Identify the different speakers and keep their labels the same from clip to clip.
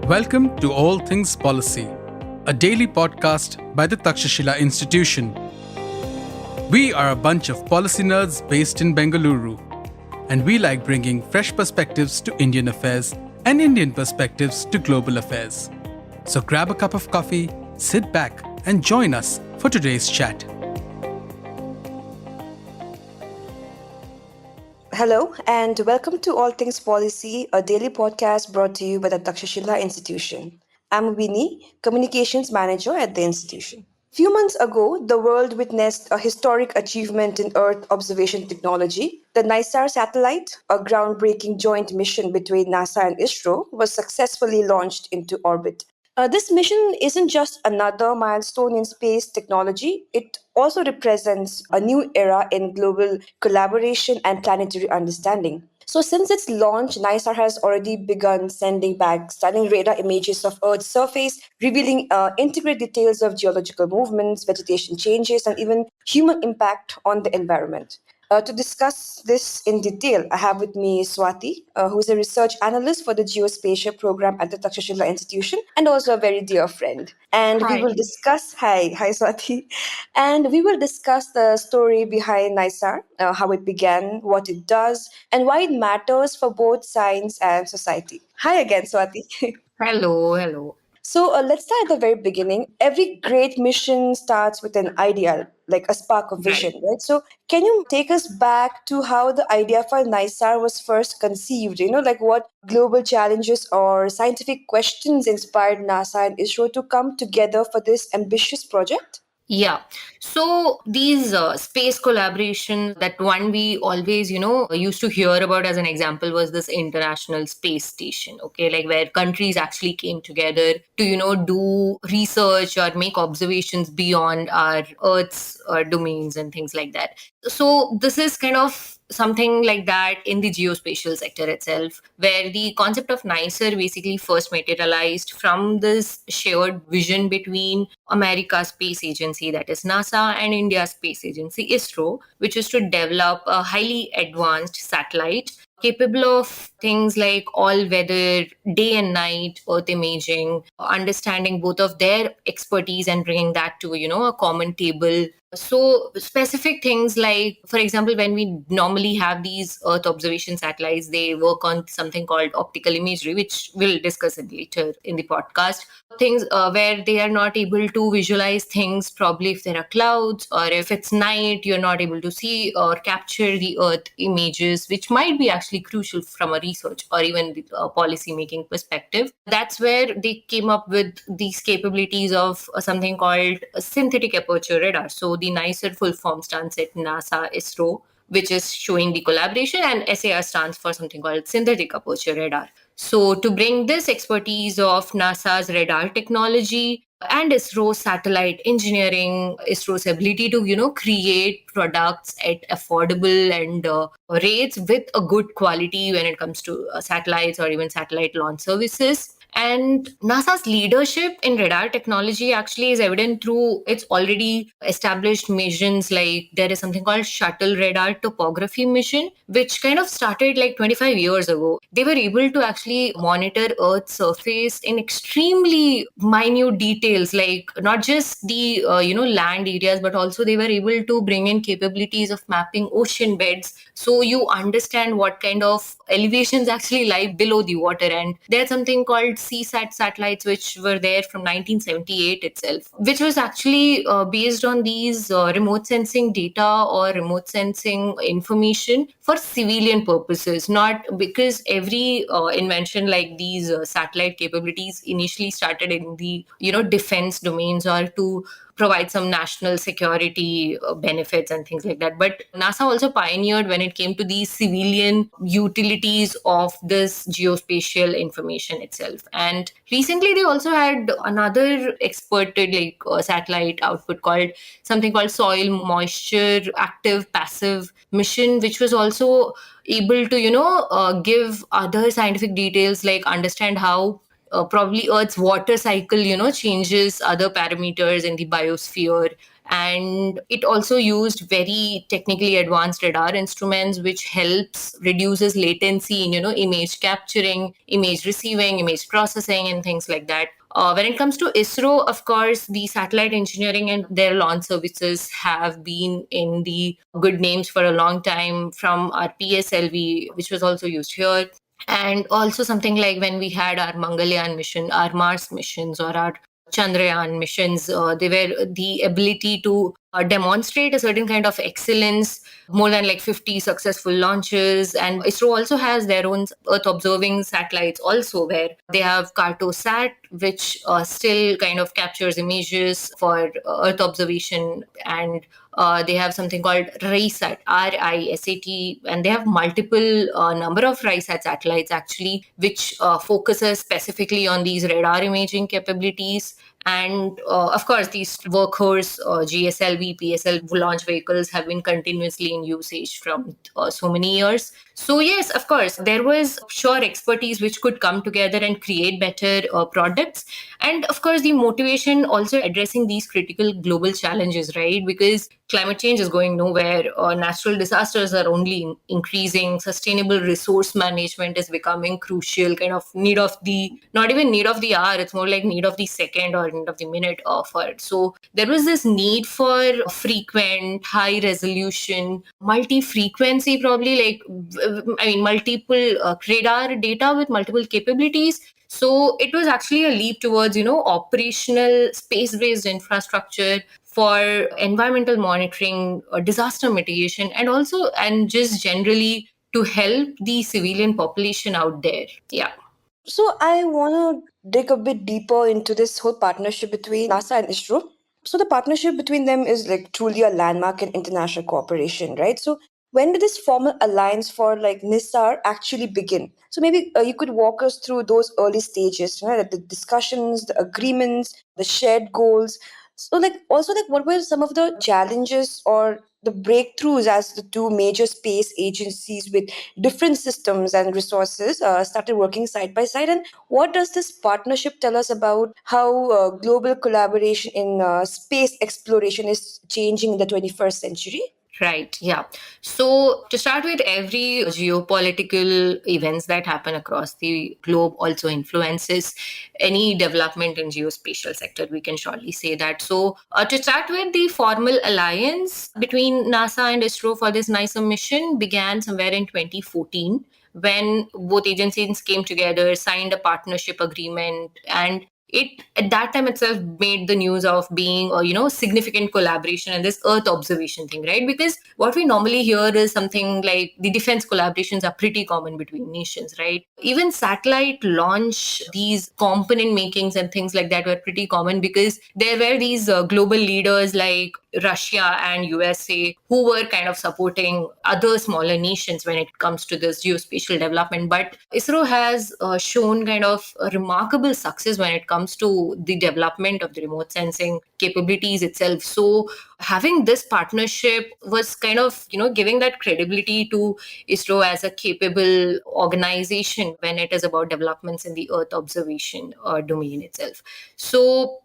Speaker 1: Welcome to All Things Policy, a daily podcast by the Takshashila Institution. We are a bunch of policy nerds based in Bengaluru, and we like bringing fresh perspectives to Indian affairs and Indian perspectives to global affairs. So grab a cup of coffee, sit back, and join us for today's chat.
Speaker 2: Hello, and welcome to All Things Policy, a daily podcast brought to you by the Takshashila Institution. I'm Winnie, Communications Manager at the institution. Few months ago, the world witnessed a historic achievement in Earth observation technology. The NISAR satellite, a groundbreaking joint mission between NASA and ISRO, was successfully launched into orbit. This mission isn't just another milestone in space technology, it also represents a new era in global collaboration and planetary understanding. So, since its launch, NISAR has already begun sending back stunning radar images of Earth's surface, revealing intricate details of geological movements, vegetation changes, and even human impact on the environment. To discuss this in detail, I have with me Swati, who is a research analyst for the Geospatial program at the Takshashila Institution and also a very dear friend. And we
Speaker 3: Hi.
Speaker 2: will discuss, hi Swati, and we will discuss the story behind NISAR, how it began, what it does, and why it matters for both science and society. Hi again, Swati.
Speaker 3: Hello.
Speaker 2: So let's start at the very beginning. Every great mission starts with an idea, like a spark of
Speaker 3: Right.
Speaker 2: vision, right? So can you take us back to how the idea for NISAR was first conceived? Like what global challenges or scientific questions inspired NASA and ISRO to come together for this ambitious project?
Speaker 3: Yeah. So these space collaboration, that one we always, used to hear about as an example was this International Space Station, okay, like where countries actually came together to, do research or make observations beyond our Earth's domains and things like that. So this is kind of something like that in the geospatial sector itself, where the concept of NICER basically first materialized from this shared vision between America's space agency, that is NASA, and India's space agency, ISRO, which is to develop a highly advanced satellite capable of things like all weather, day and night Earth imaging, understanding both of their expertise and bringing that to, a common table. So specific things like, for example, when we normally have these Earth observation satellites, they work on something called optical imagery, which we'll discuss it later in the podcast. Things where they are not able to visualize things, probably if there are clouds or if it's night, you're not able to see or capture the Earth images, which might be actually crucial from a research or even the policy making perspective. That's where they came up with these capabilities of something called a synthetic aperture radar. So the NICER full form stands at NASA ISRO, which is showing the collaboration, and SAR stands for something called synthetic aperture radar. So to bring this expertise of NASA's radar technology and ISRO's satellite engineering, ISRO's ability to, create products at affordable and rates with a good quality when it comes to satellites or even satellite launch services. And NASA's leadership in radar technology actually is evident through its already established missions. Like there is something called Shuttle Radar Topography Mission, which kind of started like 25 years ago. They were able to actually monitor Earth's surface in extremely minute details, like not just the land areas, but also they were able to bring in capabilities of mapping ocean beds, so you understand what kind of elevations actually lie below the water. And there's something called CSAT satellites, which were there from 1978 itself, which was actually based on these remote sensing data or remote sensing information for civilian purposes, not because every invention like these satellite capabilities initially started in the defense domains or to provide some national security benefits and things like that. But NASA also pioneered when it came to the civilian utilities of this geospatial information itself. And recently, they also had another exported satellite output called something called Soil Moisture Active Passive Mission, which was also able to give other scientific details, like understand how probably Earth's water cycle, changes other parameters in the biosphere, And it also used very technically advanced radar instruments, which helps reduces latency in, image capturing, image receiving, image processing, and things like that. When it comes to ISRO, of course, the satellite engineering and their launch services have been in the good names for a long time, from our PSLV, which was also used here. And also something like when we had our Mangalyaan mission, our Mars missions, or our Chandrayaan missions, they were the ability to demonstrate a certain kind of excellence, more than like 50 successful launches. And ISRO also has their own Earth observing satellites also, where they have Cartosat, which still kind of captures images for Earth observation. And they have something called RISAT, RISAT, and they have multiple number of RISAT satellites actually, which focuses specifically on these radar imaging capabilities. And of course, these workhorse GSLV, PSL launch vehicles have been continuously in usage from so many years. So yes, of course, there was sure expertise which could come together and create better products. And of course, the motivation also addressing these critical global challenges, right? Because climate change is going nowhere. Natural disasters are only increasing. Sustainable resource management is becoming crucial, kind of need of the, not even need of the hour, it's more like need of the second or need of the minute for it. So there was this need for frequent, high resolution, multi-frequency, probably multiple radar data with multiple capabilities. So it was actually a leap towards, operational space-based infrastructure for environmental monitoring, disaster mitigation, and just generally to help the civilian population out there. Yeah.
Speaker 2: So I want to dig a bit deeper into this whole partnership between NASA and ISRO. So the partnership between them is like truly a landmark in international cooperation, right? So when did this formal alliance for like NISAR actually begin? So maybe you could walk us through those early stages, right? The discussions, the agreements, the shared goals. So like also like what were some of the challenges or the breakthroughs as the two major space agencies with different systems and resources started working side by side? And what does this partnership tell us about how global collaboration in space exploration is changing in the 21st century?
Speaker 3: Right. Yeah. So to start with, every geopolitical events that happen across the globe also influences any development in geospatial sector. We can surely say that. So to start with, the formal alliance between NASA and ISRO for this NISA mission began somewhere in 2014, when both agencies came together, signed a partnership agreement, and it at that time itself made the news of being significant collaboration and this earth observation thing, right? Because what we normally hear is something like the defense collaborations are pretty common between nations, right? Even satellite launch, these component makings and things like that were pretty common, because there were these global leaders like Russia and USA who were kind of supporting other smaller nations when it comes to this geospatial development. But ISRO has shown kind of a remarkable success when it comes to the development of the remote sensing capabilities itself. So having this partnership was kind of, giving that credibility to ISRO as a capable organization when it is about developments in the Earth observation domain itself. So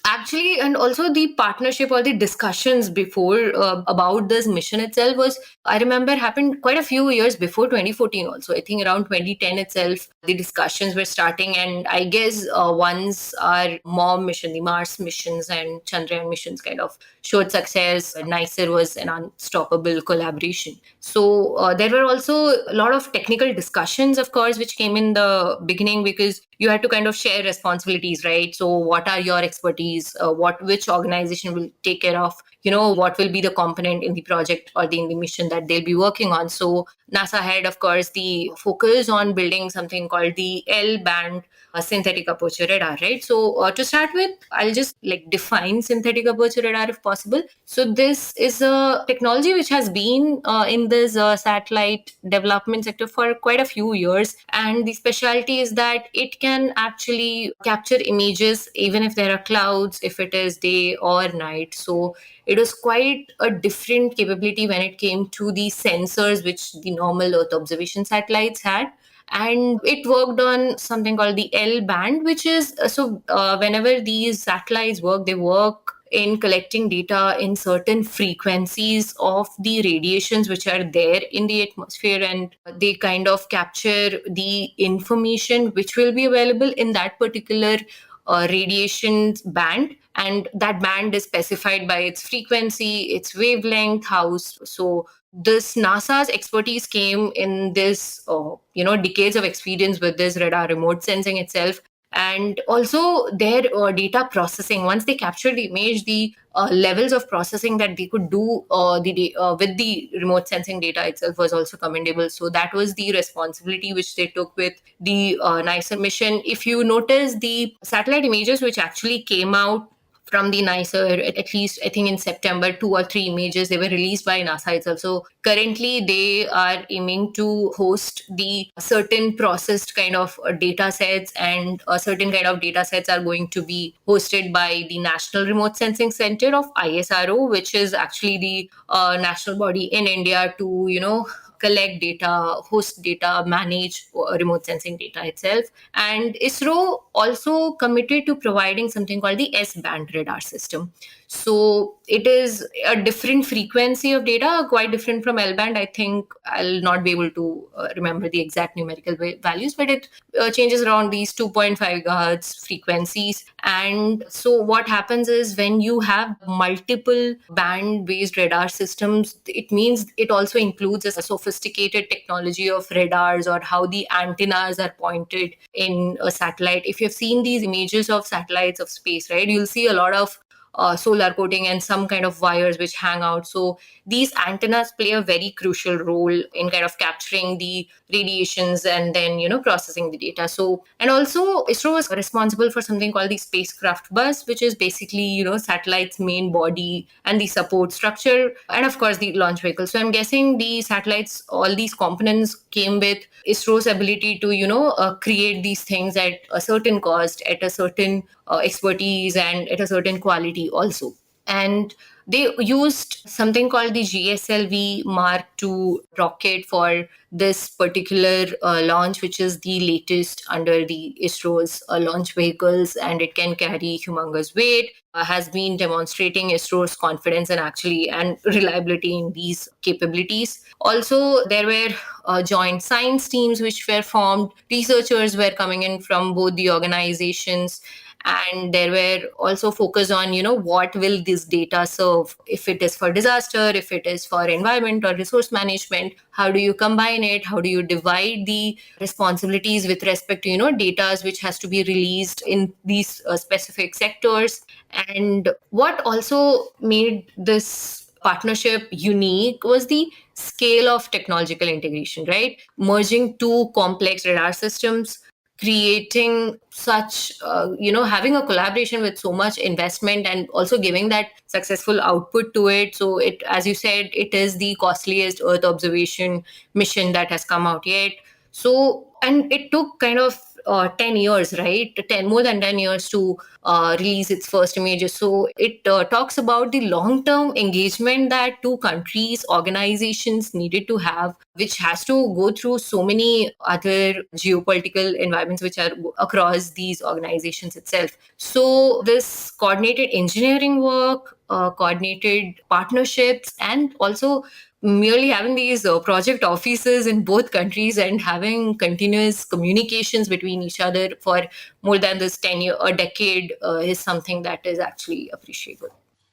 Speaker 3: actually, and also the partnership or the discussions before about this mission itself was, I remember, happened quite a few years before 2014 also. I think around 2010 itself, the discussions were starting. And I guess once our MOM mission, the Mars missions and Chandrayaan missions kind of showed success, NICER was an unstoppable collaboration. So there were also a lot of technical discussions, of course, which came in the beginning, because you had to kind of share responsibilities, right? So what are your expertise? Which organization will take care of, what will be the component in the project or in the mission that they'll be working on? So NASA had, of course, the focus on building something called the L-band synthetic aperture radar, right? So to start with, I'll just like define synthetic aperture radar if possible. So this is a technology which has been in this satellite development sector for quite a few years. And the specialty is that it can actually capture images even if there are clouds, if it is day or night. So it was quite a different capability when it came to the sensors which the normal Earth observation satellites had. And it worked on something called the L band, which is whenever these satellites work, they work in collecting data in certain frequencies of the radiations which are there in the atmosphere, and they kind of capture the information which will be available in that particular radiation band, and that band is specified by its frequency, its wavelength, so this NASA's expertise came in this decades of experience with this radar remote sensing itself, and also their data processing. Once they captured the image, the levels of processing that they could do with the remote sensing data itself was also commendable. So that was the responsibility which they took with the NICER mission. If you notice the satellite images which actually came out from the NICER, at least I think in September, 2 or 3 images, they were released by NASA itself. So currently they are aiming to host the certain processed kind of data sets, and a certain kind of data sets are going to be hosted by the National Remote Sensing Center of ISRO, which is actually the national body in India to, collect data, host data, manage remote sensing data itself. And ISRO also committed to providing something called the S-band radar system. So it is a different frequency of data, quite different from L-band. I think I'll not be able to remember the exact numerical values, but it changes around these 2.5 gigahertz frequencies. And so what happens is when you have multiple band-based radar systems, it means it also includes a sophisticated technology of radars, or how the antennas are pointed in a satellite. If you've seen these images of satellites of space, right, you'll see a lot of solar coating and some kind of wires which hang out. So these antennas play a very crucial role in kind of capturing the radiations and then, processing the data. So, and also ISRO was responsible for something called the spacecraft bus, which is basically, satellite's main body and the support structure, and of course the launch vehicle. So I'm guessing the satellites, all these components came with ISRO's ability to, create these things at a certain cost, at a certain expertise, and at a certain quality also. And they used something called the GSLV Mark II rocket for this particular launch, which is the latest under the ISRO's launch vehicles, and it can carry humongous weight. Has been demonstrating ISRO's confidence and reliability in these capabilities. Also, there were joint science teams which were formed. Researchers were coming in from both the organizations, and there were also focus on what will this data serve, if it is for disaster, if it is for environment or resource management, how do you combine it, how do you divide the responsibilities with respect to data which has to be released in these specific sectors. And what also made this partnership unique was the scale of technological integration, right? Merging two complex radar systems, creating such, having a collaboration with so much investment, and also giving that successful output to it. So it, as you said, it is the costliest Earth observation mission that has come out yet. So, and it took kind of 10 years, right? More than 10 years to release its first images. So it talks about the long-term engagement that two countries, organizations needed to have, which has to go through so many other geopolitical environments which are across these organizations itself. So this coordinated engineering work, coordinated partnerships, and also merely having these project offices in both countries and having continuous communications between each other for more than this 10 year a decade is something that is actually appreciable.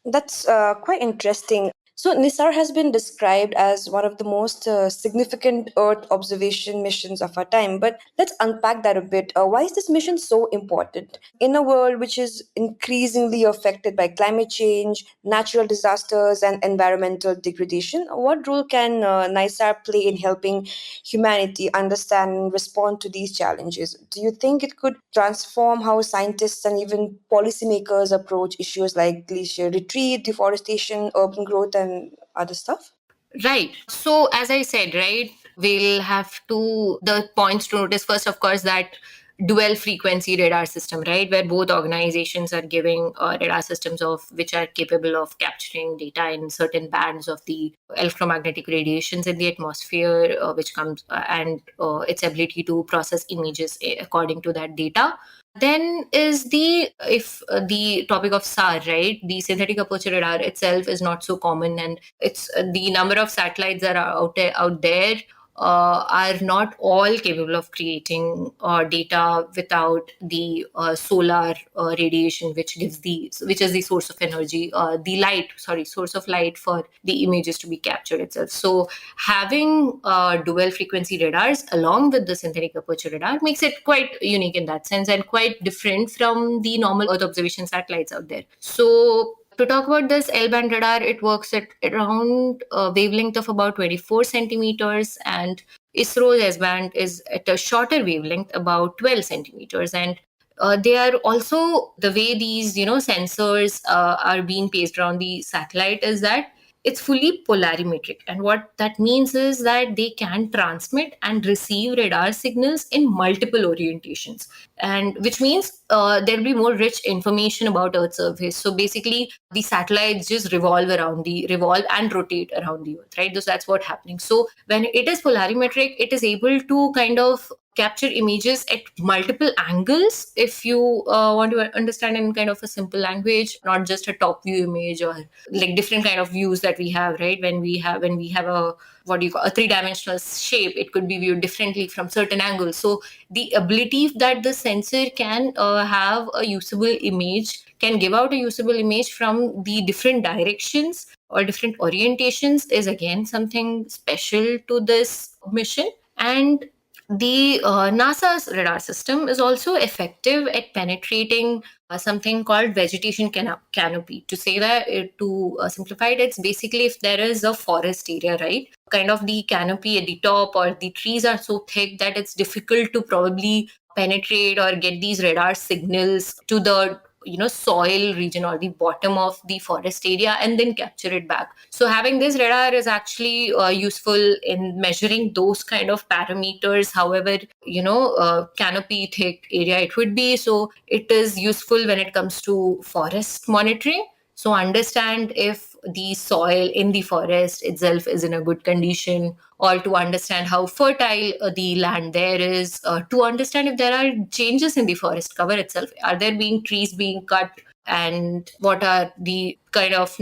Speaker 2: That's quite interesting. So, Nisar has been described as one of the most significant Earth observation missions of our time. But let's unpack that a bit. Why is this mission so important? In a world which is increasingly affected by climate change, natural disasters, and environmental degradation, what role can NISAR play in helping humanity understand and respond to these challenges? Do you think it could transform how scientists and even policymakers approach issues like glacier retreat, deforestation, urban growth, and other stuff?
Speaker 3: Right. So, as I said, right, we'll have to, the points to notice first, of course, that dual frequency radar system, right, where both organizations are giving radar systems of which are capable of capturing data in certain bands of the electromagnetic radiations in the atmosphere, which comes and its ability to process images according to that data. Then is the topic of SAR, right? The synthetic aperture radar itself is not so common, and it's the number of satellites that are out there are not all capable of creating data without the solar radiation, which is the source of energy, source of light for the images to be captured itself. So having dual frequency radars along with the synthetic aperture radar makes it quite unique in that sense, and quite different from the normal Earth observation satellites out there. So to talk about this L-band radar, it works at around a wavelength of about 24 centimeters, and ISRO's S-band is at a shorter wavelength, about 12 centimeters. And they are also, the way these sensors are being placed around the satellite is that it's fully polarimetric. And what that means is that they can transmit and receive radar signals in multiple orientations, and which means there'll be more rich information about Earth's surface. So basically, the satellites just revolve and rotate around the Earth, right? So that's what's happening. So when it is polarimetric, it is able to kind of capture images at multiple angles, if you want to understand in kind of a simple language, not just a top view image or like different kind of views that we have, right? When we have a, what do you call, a three-dimensional shape, it could be viewed differently from certain angles. So the ability that the sensor can have a usable image, can give out a usable image from the different directions or different orientations, is again something special to this mission. And the NASA's radar system is also effective at penetrating something called vegetation canopy. To say that, to simplify it, it's basically if there is a forest area, right? Kind of the canopy at the top or the trees are so thick that it's difficult to probably penetrate or get these radar signals to the soil region or the bottom of the forest area and then capture it back. So having this radar is actually useful in measuring those kind of parameters, however canopy thick area it would be. So it is useful when it comes to forest monitoring. So understand if the soil in the forest itself is in a good condition, or to understand how fertile the land there is, to understand if there are changes in the forest cover itself. Are there being trees being cut, and what are the kind of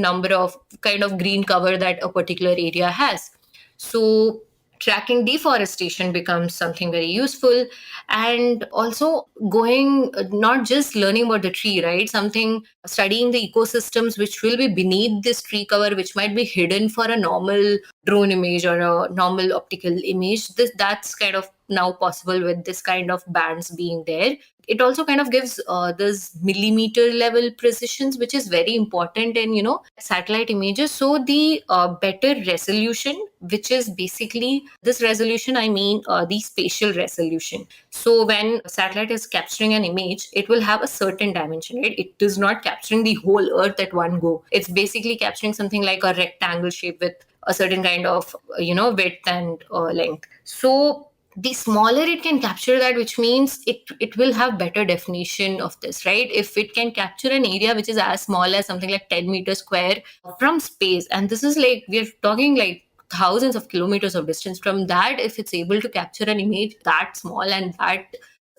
Speaker 3: green cover that a particular area has. So tracking deforestation becomes something very useful, and also going, not just learning about the tree, right? Something, studying the ecosystems which will be beneath this tree cover, which might be hidden for a normal drone image or a normal optical image. That's kind of now possible with this kind of bands being there. It also kind of gives this millimeter level precisions, which is very important in satellite images. So the better resolution, which is basically this resolution, I mean the spatial resolution. So when satellite is capturing an image, it will have a certain dimension, right? It is not capturing the whole Earth at one go. It's basically capturing something like a rectangle shape with a certain kind of width and length. So the smaller it can capture that, which means it will have better definition of this, right? If it can capture an area which is as small as something like 10 meters square from space, and this is like, we're talking like thousands of kilometers of distance from that, if it's able to capture an image that small and that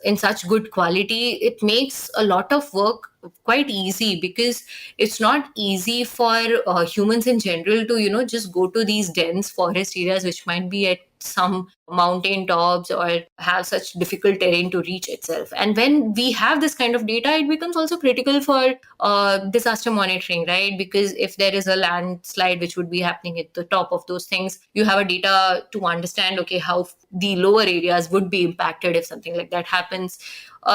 Speaker 3: in such good quality, it makes a lot of work quite easy, because it's not easy for humans in general to just go to these dense forest areas which might be at some mountain tops or have such difficult terrain to reach itself. And when we have this kind of data, it becomes also critical for disaster monitoring, right? Because if there is a landslide which would be happening at the top of those things, you have a data to understand, okay, how the lower areas would be impacted if something like that happens.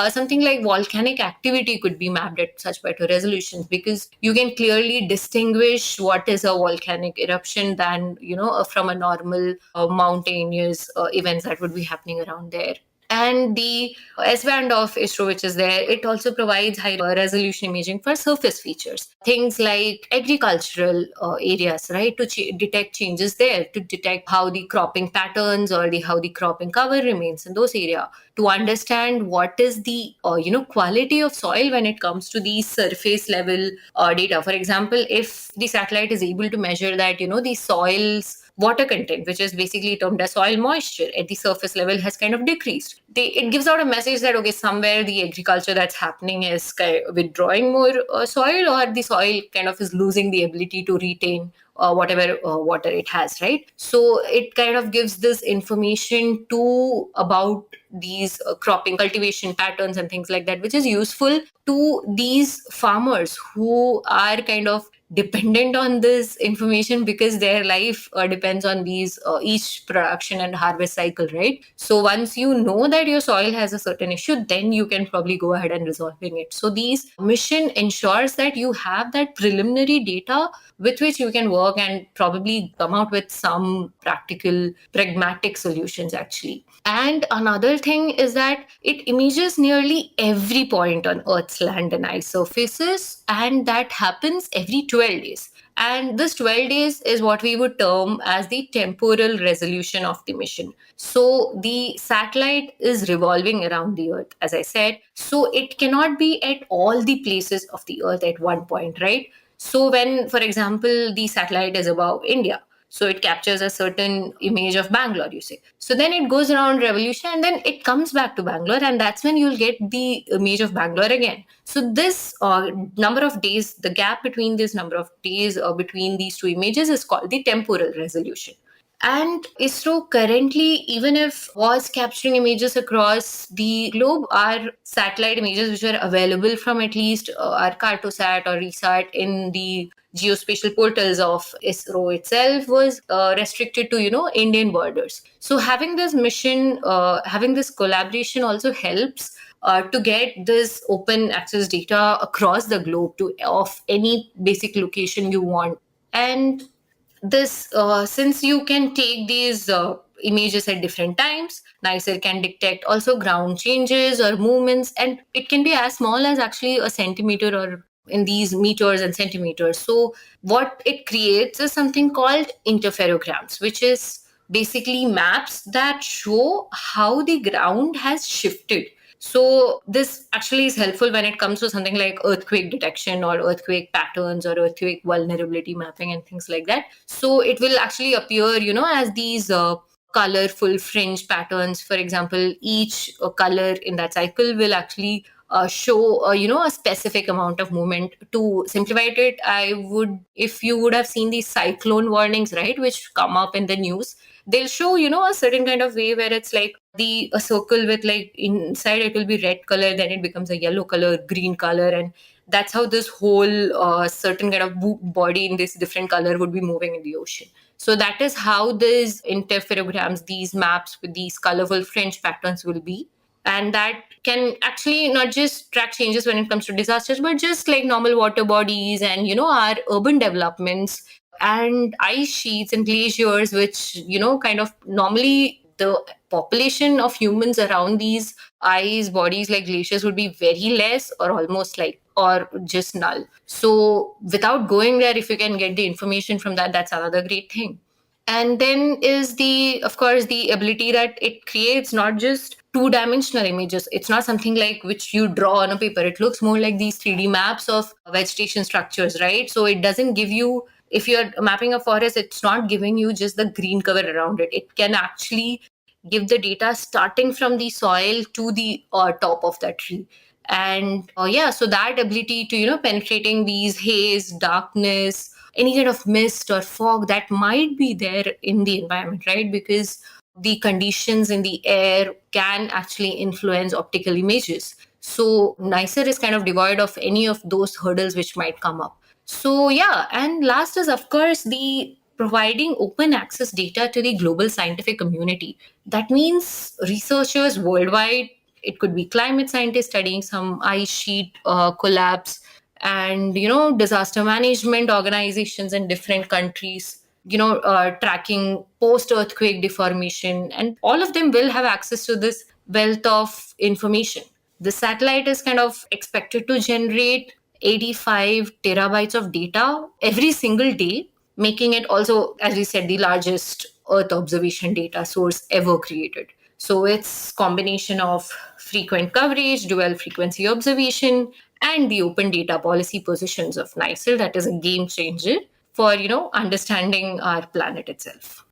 Speaker 3: Something like volcanic activity could be mapped at such better resolutions, because you can clearly distinguish what is a volcanic eruption than from a normal mountainous events that would be happening around there. And the S-band of ISRO, which is there, it also provides high resolution imaging for surface features. Things like agricultural areas, right? To detect changes there, to detect how the cropping patterns or how the cropping cover remains in those areas. To understand what is the quality of soil when it comes to the surface level data. For example, if the satellite is able to measure that the soils water content, which is basically termed as soil moisture at the surface level, has kind of decreased. It gives out a message that, okay, somewhere the agriculture that's happening is kind of withdrawing more soil, or the soil kind of is losing the ability to retain whatever water it has, right? So it kind of gives this information to about these cropping cultivation patterns and things like that, which is useful to these farmers who are kind of dependent on this information because their life depends on these each production and harvest cycle, right? So once you know that your soil has a certain issue, then you can probably go ahead and resolving it. So these mission ensures that you have that preliminary data with which you can work and probably come out with some practical pragmatic solutions actually. And another thing is that it images nearly every point on Earth's land and ice surfaces, and that happens every 12 days. And this 12 days is what we would term as the temporal resolution of the mission. So the satellite is revolving around the Earth, as I said. So it cannot be at all the places of the Earth at one point, right? So when, for example, the satellite is above India, so it captures a certain image of Bangalore, you say. So then it goes around revolution and then it comes back to Bangalore, and that's when you'll get the image of Bangalore again. So this number of days, the gap between this number of days between these two images is called the temporal resolution. And ISRO currently, even if was capturing images across the globe, are satellite images which are available from at least our Cartosat or RESAT in the geospatial portals of ISRO itself was restricted to, Indian borders. So having this mission, having this collaboration also helps to get this open access data across the globe to of any basic location you want. And this since you can take these images at different times, NICER can detect also ground changes or movements, and it can be as small as actually a centimeter or in these meters and centimeters. So what it creates is something called interferograms, which is basically maps that show how the ground has shifted. So this actually is helpful when it comes to something like earthquake detection or earthquake patterns or earthquake vulnerability mapping and things like that. So it will actually appear, as these colorful fringe patterns. For example, each color in that cycle will actually show a specific amount of movement. To simplify it, if you would have seen these cyclone warnings, right, which come up in the news, they'll show a certain kind of way where it's like a circle with like inside it will be red color, then it becomes a yellow color, green color, and that's how this whole certain kind of body in this different color would be moving in the ocean. So that is how these interferograms, these maps with these colorful fringe patterns will be. And that can actually not just track changes when it comes to disasters, but just like normal water bodies and, our urban developments and ice sheets and glaciers, which, kind of normally the population of humans around these ice bodies like glaciers would be very less or almost like or just null. So without going there, if you can get the information from that, that's another great thing. And then is of course, the ability that it creates not just two-dimensional images. It's not something like which you draw on a paper. It looks more like these 3D maps of vegetation structures, right? So it doesn't give you, if you're mapping a forest, it's not giving you just the green cover around it. It can actually give the data starting from the soil to the top of that tree. And so that ability to, penetrating these haze, darkness, any kind of mist or fog that might be there in the environment, right? Because the conditions in the air can actually influence optical images. So NICER is kind of devoid of any of those hurdles which might come up. So and last is, of course, the providing open access data to the global scientific community. That means researchers worldwide, it could be climate scientists studying some ice sheet collapse, and disaster management organizations in different countries, tracking post-earthquake deformation, and all of them will have access to this wealth of information. The satellite is kind of expected to generate 85 terabytes of data every single day, making it also, as we said, the largest Earth observation data source ever created. So it's combination of frequent coverage, dual frequency observation, and the open data policy positions of NICER that is a game changer for, understanding our planet itself.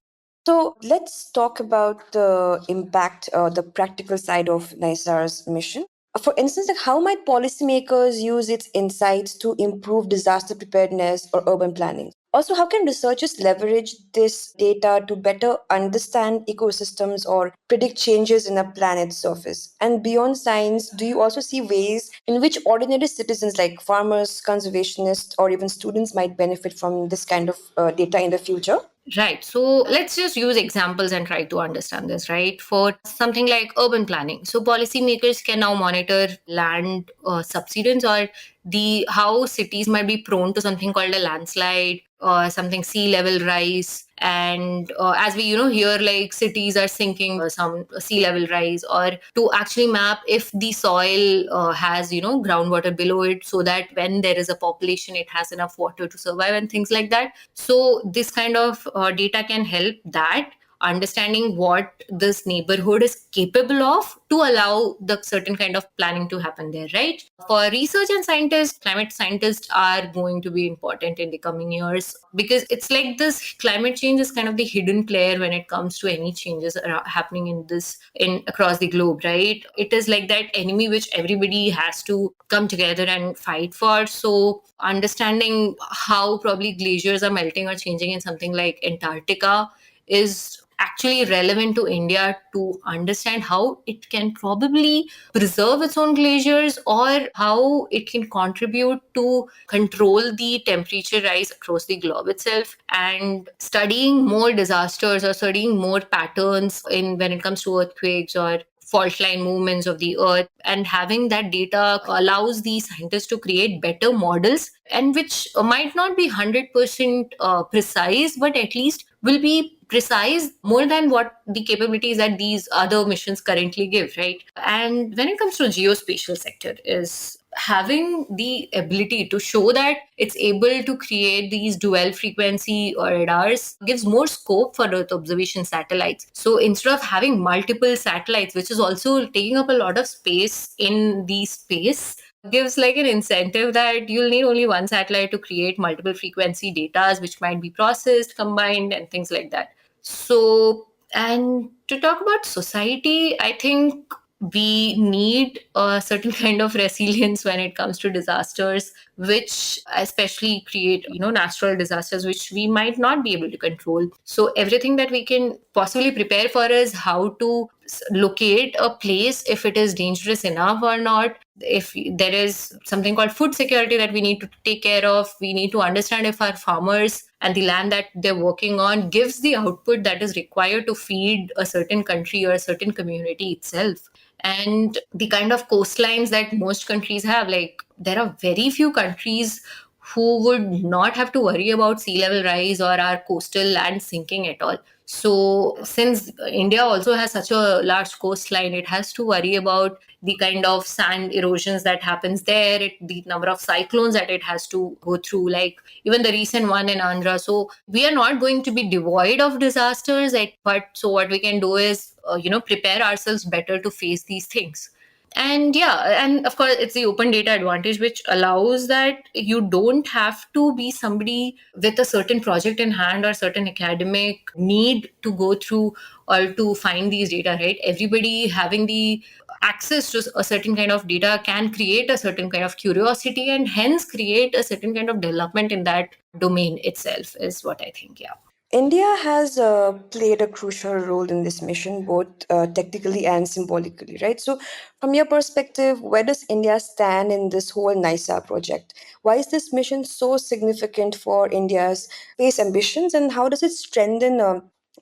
Speaker 2: So let's talk about the impact, the practical side of NISAR's mission. For instance, like how might policymakers use its insights to improve disaster preparedness or urban planning? Also, how can researchers leverage this data to better understand ecosystems or predict changes in a planet's surface? And beyond science, do you also see ways in which ordinary citizens like farmers, conservationists, or even students might benefit from this kind of data in the future?
Speaker 3: Right. So let's just use examples and try to understand this, right? For something like urban planning. So policymakers can now monitor land subsidence or the how cities might be prone to something called a landslide or something sea level rise. And as we, hear like cities are sinking some sea level rise, or to actually map if the soil has, groundwater below it, so that when there is a population, it has enough water to survive and things like that. So this kind of data can help that understanding what this neighborhood is capable of to allow the certain kind of planning to happen there, right? For research and scientists, climate scientists are going to be important in the coming years, because it's like this climate change is kind of the hidden player when it comes to any changes happening in across the globe, right? It is like that enemy which everybody has to come together and fight for. So understanding how probably glaciers are melting or changing in something like Antarctica is actually relevant to India to understand how it can probably preserve its own glaciers, or how it can contribute to control the temperature rise across the globe itself. And studying more disasters or studying more patterns in when it comes to earthquakes or fault line movements of the earth, and having that data allows these scientists to create better models, and which might not be 100% precise, but at least will be precise more than what the capabilities that these other missions currently give, right? And when it comes to geospatial sector, is having the ability to show that it's able to create these dual frequency or radars gives more scope for Earth observation satellites. So instead of having multiple satellites, which is also taking up a lot of space in the space, gives like an incentive that you'll need only one satellite to create multiple frequency datas which might be processed, combined, and things like that. So, and to talk about society, I think we need a certain kind of resilience when it comes to disasters, which especially create, natural disasters, which we might not be able to control. So everything that we can possibly prepare for is how to locate a place, if it is dangerous enough or not. If there is something called food security that we need to take care of, we need to understand if our farmers and the land that they're working on gives the output that is required to feed a certain country or a certain community itself. And the kind of coastlines that most countries have, like there are very few countries who would not have to worry about sea level rise or our coastal land sinking at all. So since India also has such a large coastline, it has to worry about the kind of sand erosions that happens there, the number of cyclones that it has to go through, like even the recent one in Andhra. So we are not going to be devoid of disasters, but so what we can do is, prepare ourselves better to face these things. And yeah, and of course, it's the open data advantage, which allows that you don't have to be somebody with a certain project in hand or certain academic need to go through or to find these data, right? Everybody having the access to a certain kind of data can create a certain kind of curiosity, and hence create a certain kind of development in that domain itself, is what I think. Yeah.
Speaker 2: India has played a crucial role in this mission, both technically and symbolically, right? So, from your perspective, where does India stand in this whole NISA project? Why is this mission so significant for India's space ambitions, and how does it strengthen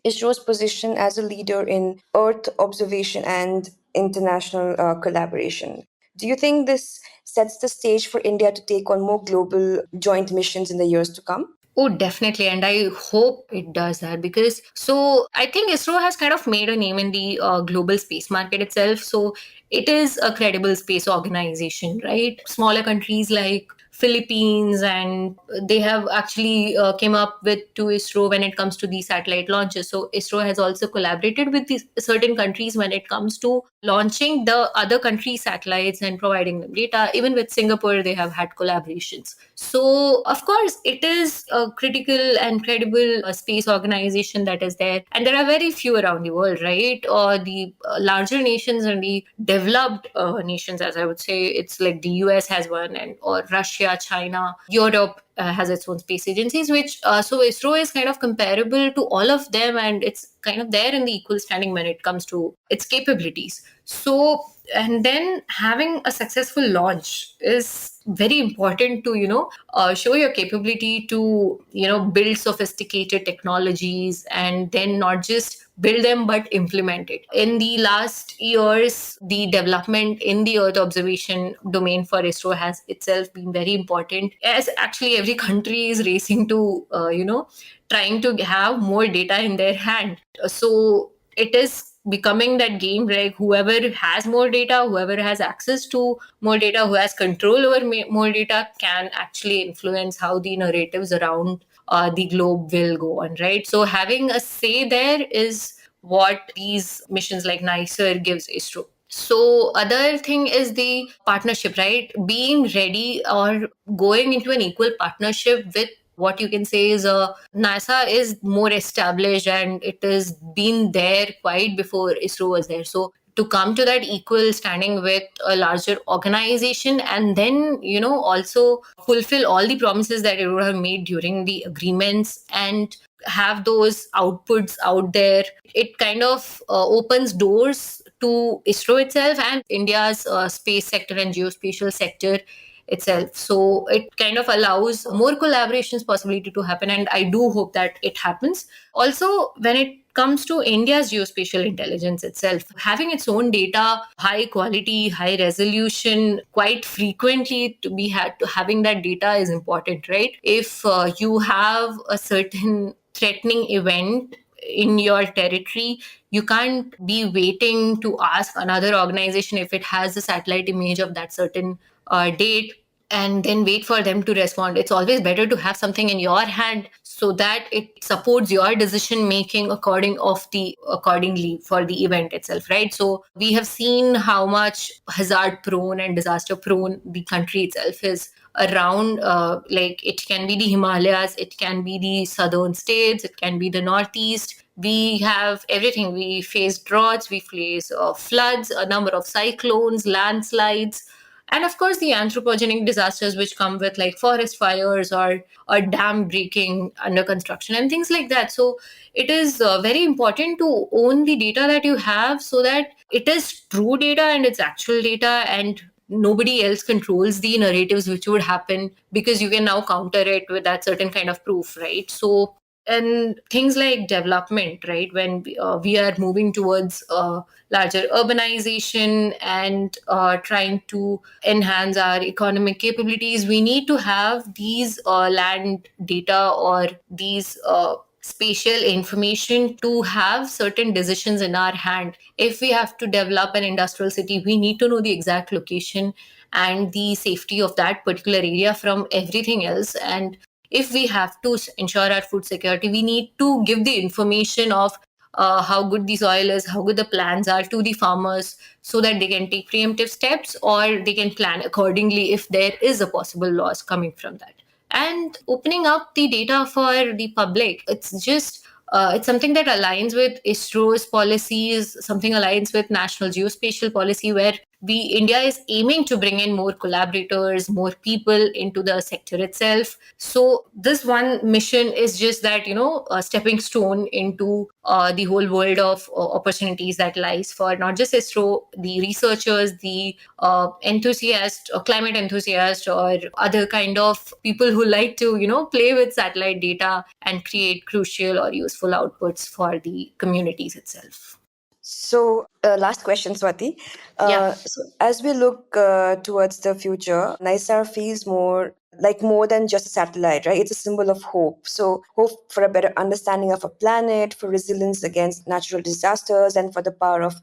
Speaker 2: ISRO's position as a leader in Earth observation and international collaboration? Do you think this sets the stage for India to take on more global joint missions in the years to come?
Speaker 3: Oh, definitely. And I hope it does that, because so I think ISRO has kind of made a name in the global space market itself. So it is a credible space organization, right? Smaller countries like Philippines, and they have actually came up with to ISRO when it comes to these satellite launches. So ISRO has also collaborated with these certain countries when it comes to launching the other country satellites and providing them data. Even with Singapore, they have had collaborations. So of course, it is a critical and credible space organization that is there, and there are very few around the world, right? Or the larger nations and the developed nations, as I would say, it's like the US has one, and or Russia, China, Europe has its own space agencies, which so ISRO is kind of comparable to all of them, and it's kind of there in the equal standing when it comes to its capabilities. So, and then having a successful launch is very important to show your capability to build sophisticated technologies, and then not just build them but implement it. In the last years, the development in the earth observation domain for ISRO has itself been very important, as actually every country is racing to trying to have more data in their hand. So it is becoming that game, like whoever has more data, whoever has access to more data, who has control over more data, can actually influence how the narratives around the globe will go on, right? So having a say there is what these missions like NICER gives ISRO. So other thing is the partnership, right? Being ready or going into an equal partnership with what you can say is NASA is more established, and it has been there quite before ISRO was there. So to come to that equal standing with a larger organization, and then also fulfill all the promises that it would have made during the agreements, and have those outputs out there, it kind of opens doors to ISRO itself and India's space sector and geospatial sector itself. So it kind of allows more collaborations possibility to happen, and I do hope that it happens. Also, when it comes to India's geospatial intelligence itself, having its own data, high quality, high resolution, quite frequently to be had to having that data is important, right? If you have a certain threatening event in your territory, you can't be waiting to ask another organization if it has a satellite image of that certain date and then wait for them to respond. It's always better to have something in your hand so that it supports your decision making accordingly for the event itself, right? So we have seen how much hazard prone and disaster prone the country itself is around. Like it can be the Himalayas, it can be the southern states, it can be the northeast. We have everything. We face droughts, we face floods, a number of cyclones, landslides, and of course the anthropogenic disasters which come with like forest fires or a dam breaking under construction and things like that. So it is very important to own the data that you have, so that it is true data and it's actual data, and nobody else controls the narratives which would happen, because you can now counter it with that certain kind of proof, right? So, and things like development, right? When we are moving towards larger urbanization and trying to enhance our economic capabilities, we need to have these land data or these spatial information to have certain decisions in our hand. If we have to develop an industrial city, we need to know the exact location and the safety of that particular area from everything else. And if we have to ensure our food security, we need to give the information of how good the soil is, how good the plants are to the farmers, so that they can take preemptive steps or they can plan accordingly if there is a possible loss coming from that. And opening up the data for the public, it's something that aligns with ISRO's policies, something aligns with national geospatial policy, where India is aiming to bring in more collaborators, more people into the sector itself. So this one mission is just that, a stepping stone into the whole world of opportunities that lies for not just ISRO, the researchers, the enthusiasts, or climate enthusiasts, or other kind of people who like to, play with satellite data and create crucial or useful outputs for the communities itself.
Speaker 2: So, last question, Swati.
Speaker 3: Yeah.
Speaker 2: So as we look towards the future, NISAR feels more like more than just a satellite, right? It's a symbol of hope. So hope for a better understanding of a planet, for resilience against natural disasters, and for the power of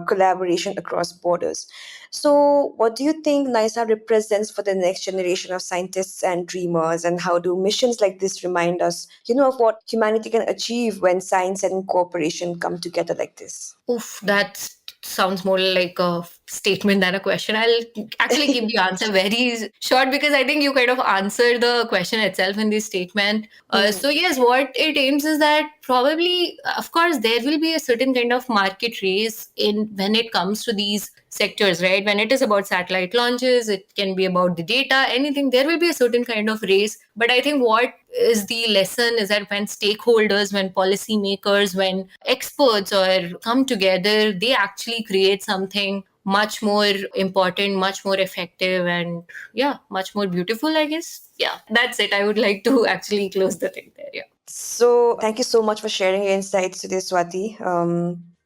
Speaker 2: collaboration across borders. So what do you think NISA represents for the next generation of scientists and dreamers? And how do missions like this remind us, of what humanity can achieve when science and cooperation come together like this?
Speaker 3: Oof, that sounds more like a statement than a question. I'll actually keep the answer very short because I think you kind of answered the question itself in this statement. So yes, what it aims is that probably, of course, there will be a certain kind of market race in when it comes to these sectors, right? When it is about satellite launches, it can be about the data, anything, there will be a certain kind of race. But I think what is the lesson is that when stakeholders, when policymakers, when experts or come together, they actually create something much more important, much more effective, and yeah, much more beautiful, I guess. Yeah, that's it. I would like to actually close the thing there. Yeah.
Speaker 2: So thank you so much for sharing your insights today, Swati.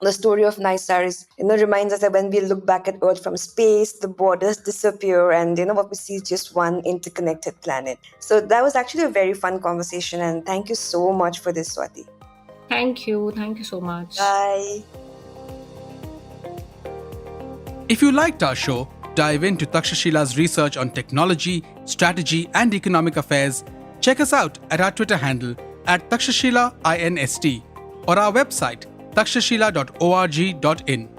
Speaker 2: The story of NISAR is, reminds us that when we look back at Earth from space, the borders disappear, and what we see is just one interconnected planet. So that was actually a very fun conversation, and thank you so much for this, Swati.
Speaker 3: Thank you. Thank you so much.
Speaker 2: Bye.
Speaker 1: If you liked our show, dive into Takshashila's research on technology, strategy, and economic affairs. Check us out at our Twitter handle @TakshashilaINST or our website takshashila.org.in.